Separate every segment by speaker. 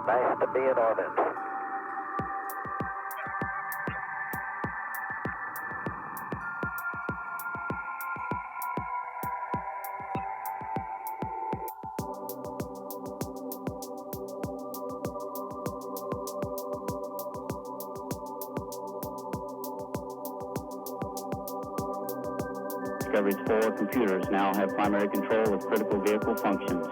Speaker 1: Nice to be in orbit.
Speaker 2: Discovery's 4 computers now have primary control of critical vehicle functions.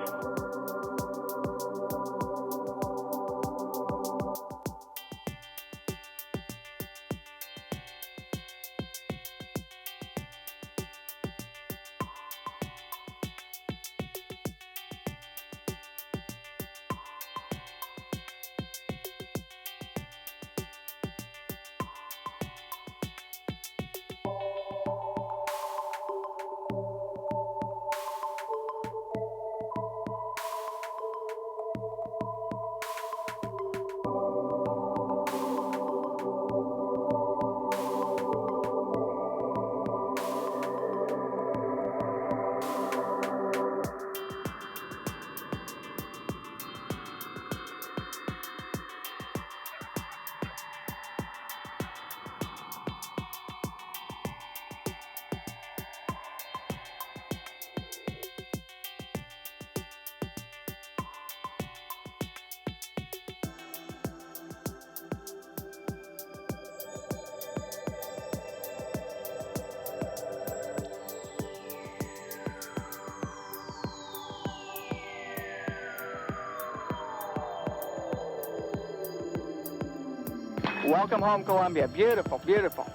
Speaker 3: Welcome home, Columbia. Beautiful, beautiful.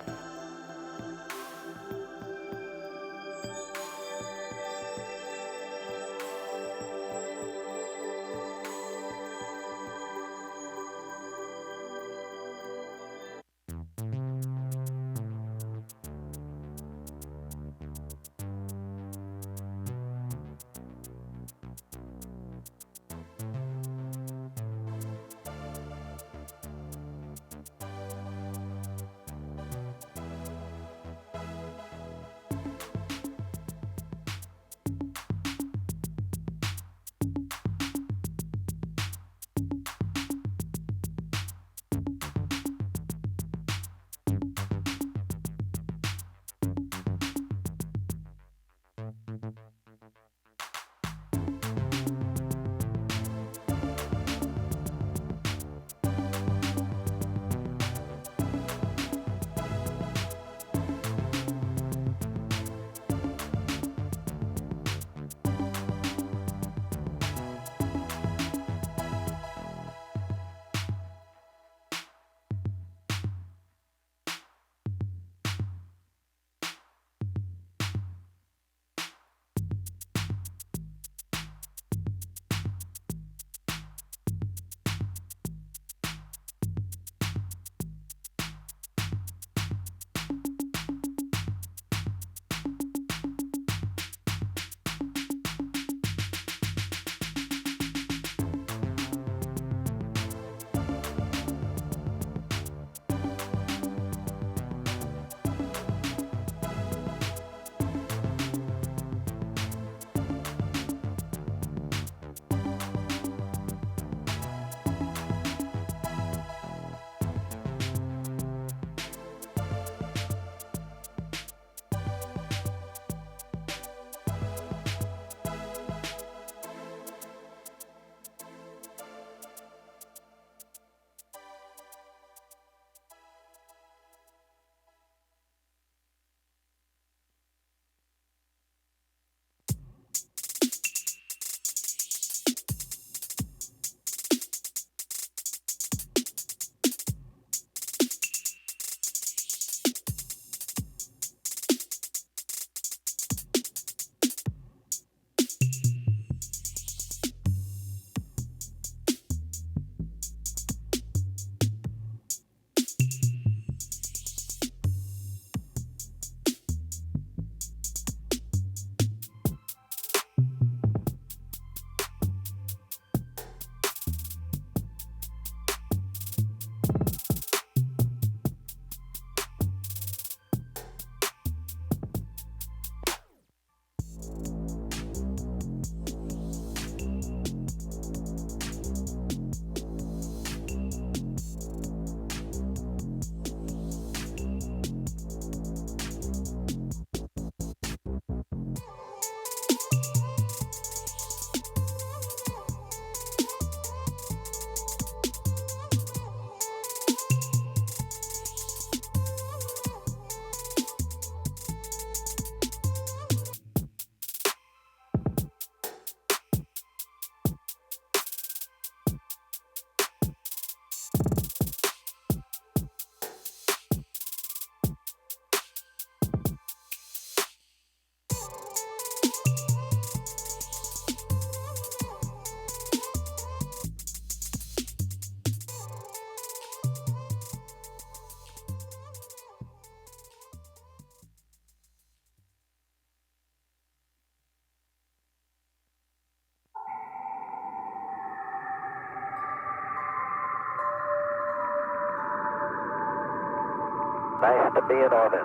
Speaker 1: Nice to be in orbit.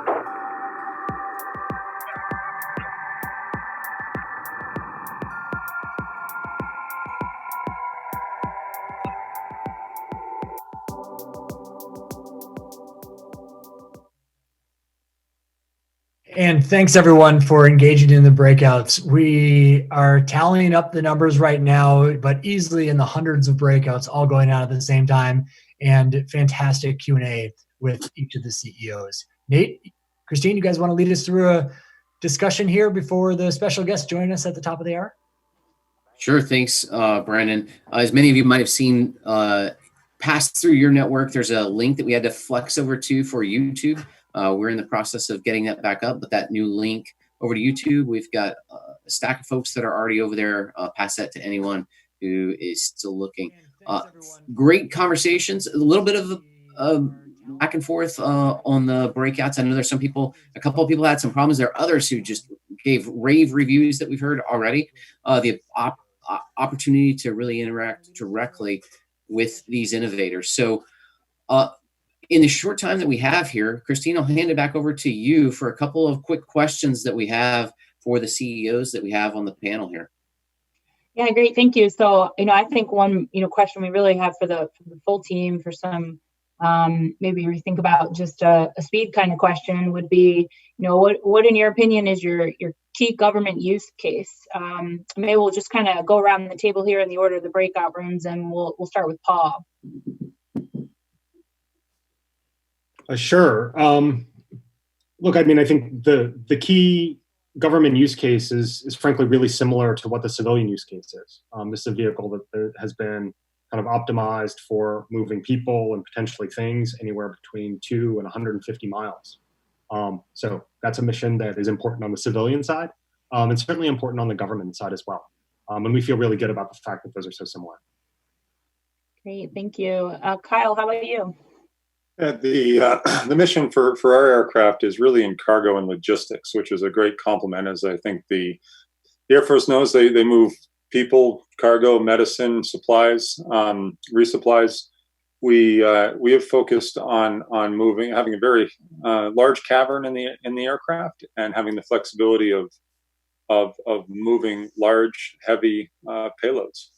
Speaker 4: And thanks everyone for engaging in the breakouts. We are tallying up the numbers right now, but easily in the hundreds of breakouts all going on at the same time, and fantastic Q&A with each of the CEOs. Nate, Christine, you guys want to lead us through a discussion here before the special guests join us at the top of the hour?
Speaker 5: Sure, thanks, Brandon. As many of you might have seen, pass through your network, there's a link that we had to flex over to for YouTube. We're in the process of getting that back up, but that new link over to YouTube, we've got a stack of folks that are already over there. Pass that to anyone who is still looking. Great conversations, a little bit of back and forth on the breakouts. I know there's a couple of people had some problems. There are others who just gave rave reviews that we've heard already. The opportunity to really interact directly with these innovators. So in the short time that we have here, Christine, I'll hand it back over to you for a couple of quick questions that we have for the CEOs that we have on the panel here.
Speaker 6: Yeah, great. Thank you. So, I think one, question we really have for the full team for some, maybe we think about just a speed kind of question would be, what in your opinion is your key government use case? Maybe we'll just kind of go around the table here in the order of the breakout rooms, and we'll start with Paul.
Speaker 7: Sure. Look, I think the key government use case is frankly really similar to what the civilian use case is. This is a vehicle that has been kind of optimized for moving people and potentially things anywhere between 2 and 150 miles. So that's a mission that is important on the civilian side, and certainly important on the government side as well. And we feel really good about the fact that those are so similar.
Speaker 6: Great, thank you. Kyle, how about you?
Speaker 8: The mission for our aircraft is really in cargo and logistics, which is a great compliment, as I think the Air Force knows they move people, cargo, medicine, supplies, resupplies. We have focused on having a very large cavern in the aircraft and having the flexibility of moving large, heavy payloads.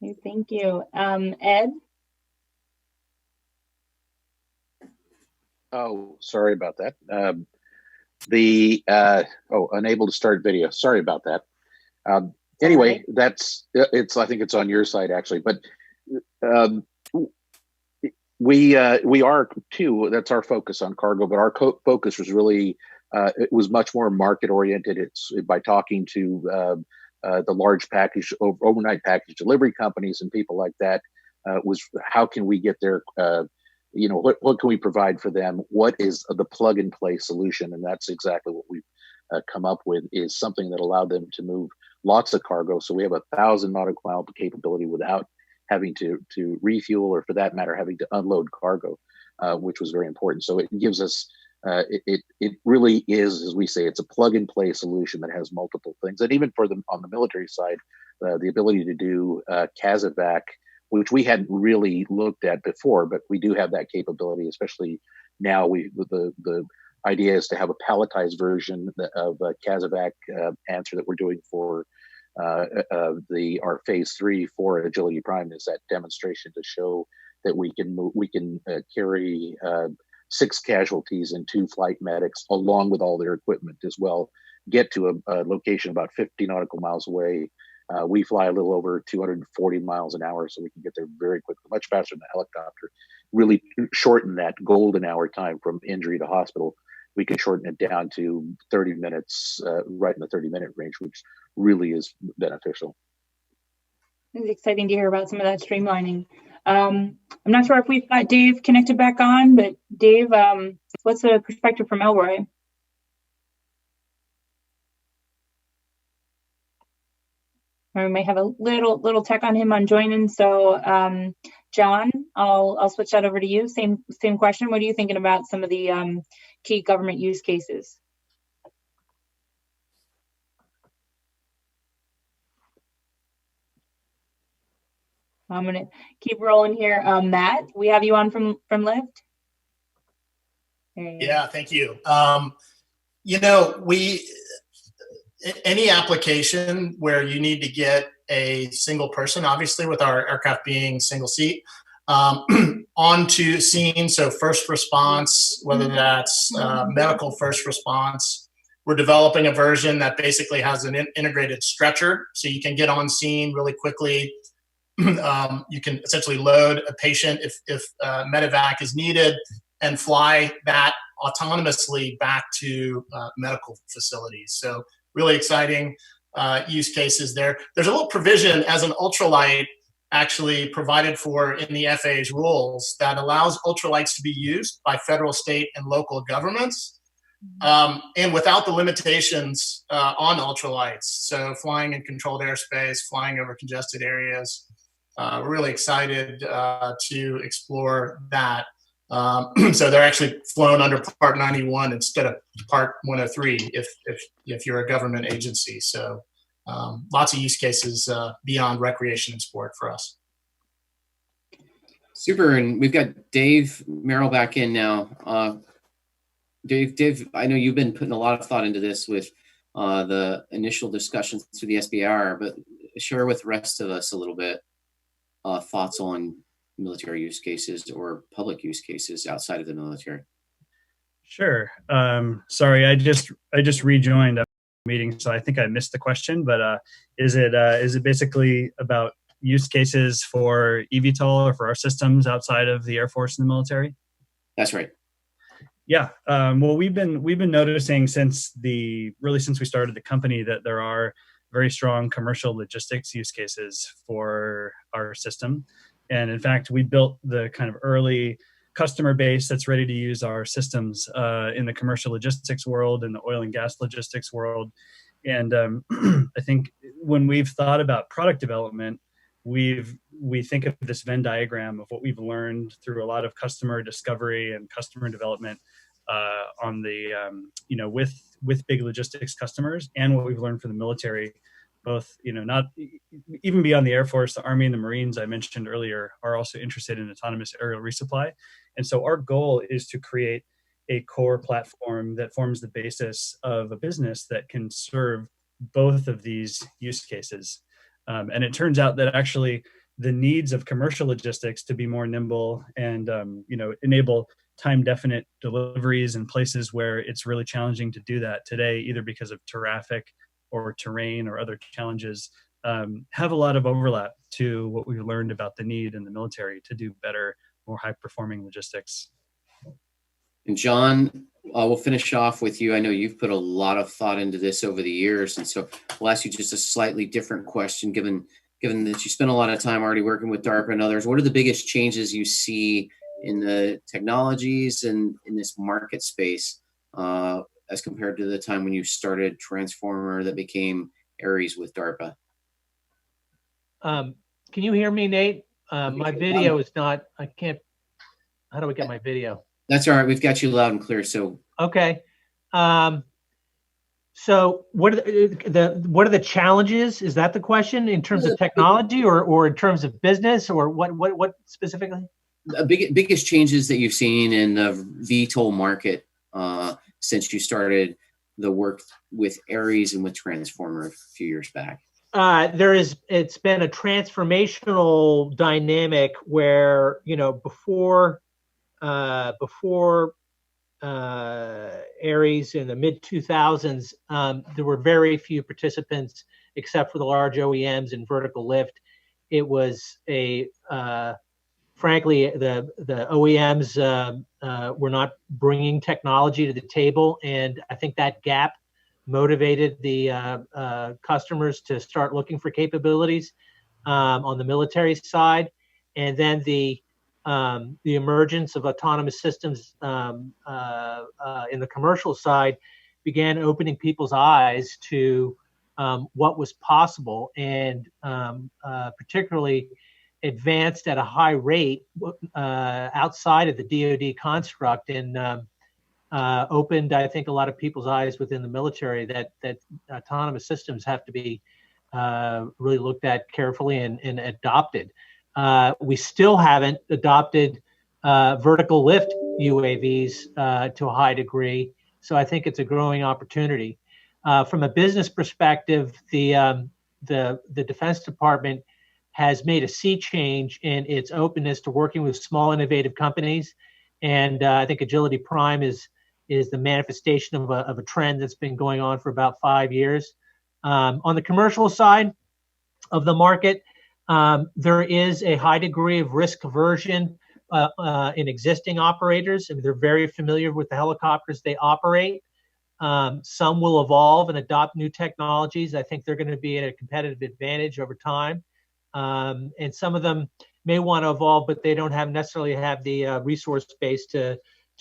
Speaker 6: Okay, thank you. Ed?
Speaker 9: Oh, sorry about that. Unable to start video. Sorry about that. Anyway, I think it's on your side actually, but we are too. That's our focus on cargo, but our focus was really it was much more market oriented. It's by talking to the large package overnight package delivery companies and people like that. Was how can we get their what can we provide for them? What is the plug and play solution? And that's exactly what we've come up with, is something that allowed them to move lots of cargo. So we have 1,000 nautical mile capability without having to refuel, or for that matter, having to unload cargo, which was very important. So it gives us, it really is, as we say, it's a plug and play solution that has multiple things. And even for them on the military side, the ability to do CASEVAC, which we hadn't really looked at before, but we do have that capability, especially now. The idea is to have a palletized version of a CASEVAC answer that we're doing for our phase 3 for Agility Prime, is that demonstration to show that we can carry 6 casualties and 2 flight medics along with all their equipment as well, get to a location about 50 nautical miles away. We fly a little over 240 miles an hour, so we can get there very quickly, much faster than a helicopter. Really shorten that golden hour time from injury to hospital. We can shorten it down to 30 minutes, right in the 30-minute range, which really is beneficial.
Speaker 6: It's exciting to hear about some of that streamlining. I'm not sure if we've got Dave connected back on, but Dave, what's the perspective from Elroy? We may have a little tech on him on joining. So, John, I'll switch that over to you. Same question. What are you thinking about some of the key government use cases? I'm gonna keep rolling here. Matt, we have you on from Lyft.
Speaker 1: Yeah, thank you. Any application where you need to get a single person, obviously with our aircraft being single seat, onto scene. So first response, whether that's medical first response, we're developing a version that basically has an integrated stretcher. So you can get on scene really quickly. You can essentially load a patient if medevac is needed and fly that autonomously back to medical facilities. So really exciting use cases there. There's a little provision as an ultralight actually provided for in the FAA's rules that allows ultralights to be used by federal, state, and local governments, and without the limitations on ultralights. So flying in controlled airspace, flying over congested areas. We're really excited to explore that. So they're actually flown under Part 91 instead of Part 103 if you're a government agency. So lots of use cases beyond recreation and sport for us.
Speaker 5: Super, and we've got Dave Merrill back in now. Dave, I know you've been putting a lot of thought into this with the initial discussions through the SBIR, but share with the rest of us a little bit thoughts on military use cases or public use cases outside of the military.
Speaker 10: Sure. Sorry, I just rejoined a meeting, so I think I missed the question. But is it basically about use cases for eVTOL or for our systems outside of the Air Force and the military?
Speaker 5: That's right.
Speaker 10: Yeah. Well, we've been noticing since we started the company that there are very strong commercial logistics use cases for our system. And in fact, we built the kind of early customer base that's ready to use our systems in the commercial logistics world, in the oil and gas logistics world. And I think when we've thought about product development, we think of this Venn diagram of what we've learned through a lot of customer discovery and customer development on the with big logistics customers, and what we've learned from the military. Both, not even beyond the Air Force, the Army and the Marines I mentioned earlier are also interested in autonomous aerial resupply. And so our goal is to create a core platform that forms the basis of a business that can serve both of these use cases. And it turns out that actually the needs of commercial logistics to be more nimble and enable time definite deliveries in places where it's really challenging to do that today, either because of traffic or terrain or other challenges, have a lot of overlap to what we've learned about the need in the military to do better, more high-performing logistics.
Speaker 5: And John, we'll finish off with you. I know you've put a lot of thought into this over the years, and so we'll ask you just a slightly different question, given that you spent a lot of time already working with DARPA and others. What are the biggest changes you see in the technologies and in this market space as compared to the time when you started Transformer that became Ares with DARPA?
Speaker 11: Can you hear me, Nate? My video is not, I can't, how do we get my video?
Speaker 5: That's all right. We've got you loud and clear. So,
Speaker 11: okay. So what are the challenges? Is that the question in terms of technology or in terms of business, or what specifically?
Speaker 5: The biggest changes that you've seen in the VTOL market since you started the work with Ares and with Transformer a few years back?
Speaker 11: It's been a transformational dynamic where, before Ares in the mid 2000s, there were very few participants except for the large OEMs in vertical lift. It was frankly, the OEMs were not bringing technology to the table, and I think that gap motivated the customers to start looking for capabilities on the military side, and then the emergence of autonomous systems in the commercial side began opening people's eyes to what was possible, and particularly advanced at a high rate outside of the DoD construct, and opened, I think, a lot of people's eyes within the military that autonomous systems have to be really looked at carefully and adopted. We still haven't adopted vertical lift UAVs to a high degree. So I think it's a growing opportunity. From a business perspective, the Defense Department has made a sea change in its openness to working with small, innovative companies, and I think Agility Prime is the manifestation of a trend that's been going on for about 5 years. On the commercial side of the market, there is a high degree of risk aversion in existing operators. I mean, they're very familiar with the helicopters they operate. Some will evolve and adopt new technologies. I think they're going to be at a competitive advantage over time. And some of them may want to evolve, but they don't necessarily have the resource base to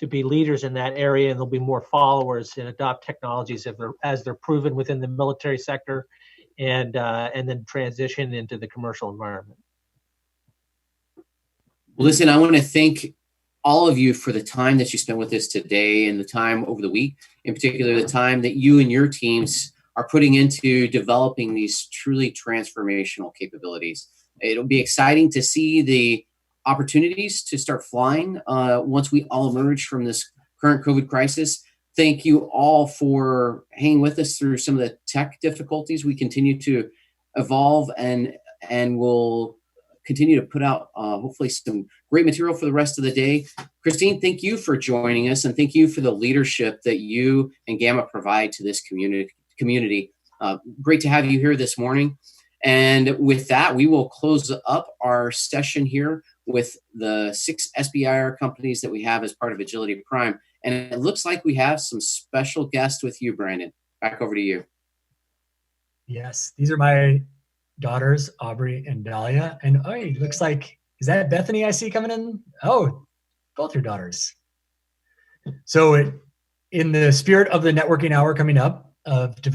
Speaker 11: be leaders in that area, and there'll be more followers and adopt technologies as they're proven within the military sector, and then transition into the commercial environment.
Speaker 5: Well, listen, I want to thank all of you for the time that you spent with us today and the time over the week, in particular, the time that you and your teams are putting into developing these truly transformational capabilities. It'll be exciting to see the opportunities to start flying once we all emerge from this current COVID crisis. Thank you all for hanging with us through some of the tech difficulties. We continue to evolve and we'll continue to put out hopefully some great material for the rest of the day. Christine, thank you for joining us, and thank you for the leadership that you and Gamma provide to this community. Great to have you here this morning. And with that, we will close up our session here with the 6 SBIR companies that we have as part of Agility Prime. And it looks like we have some special guests with you, Brandon. Back over to you.
Speaker 4: Yes, these are my daughters, Aubrey and Dahlia. And oh, it looks like, is that Bethany I see coming in? Oh, both your daughters. So in the spirit of the networking hour coming up of diversity,